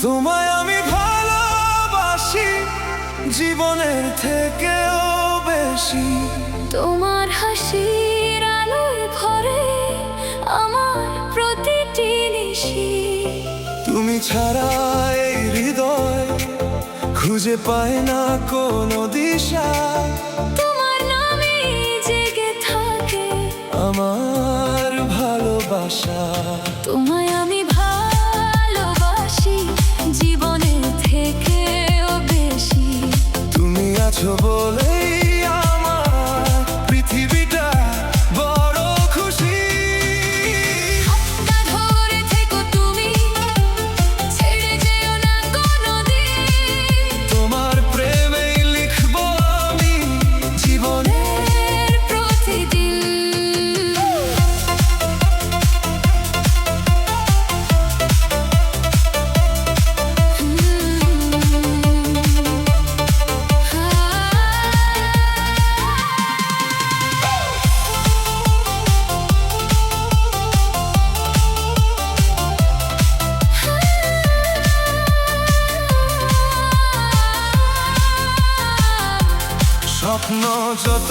তোমায় আমি ভালোবাসি জীবনের থেকেও বেশি। তোমার হাসির আলোয় ভরে আমার প্রতিটি নিশি। তুমি ছাড়া এই হৃদয় খুঁজে পায় না কোনো দিশা। তোমার নামে জেগে থাকে আমার ভালোবাসা। তোমায় আমি ভালোবাসি জীবনের থেকেও বেশি। তুমি আছো বলেই আমার পৃথিবীটা বড় খুশি। হাতটা ধরে থেকো তুমি, ছেড়ে যেও না কোনোদিন। তোমার প্রেমেই লিখবো আমি জীবনের প্রতিদিন। স্বপ্ন যত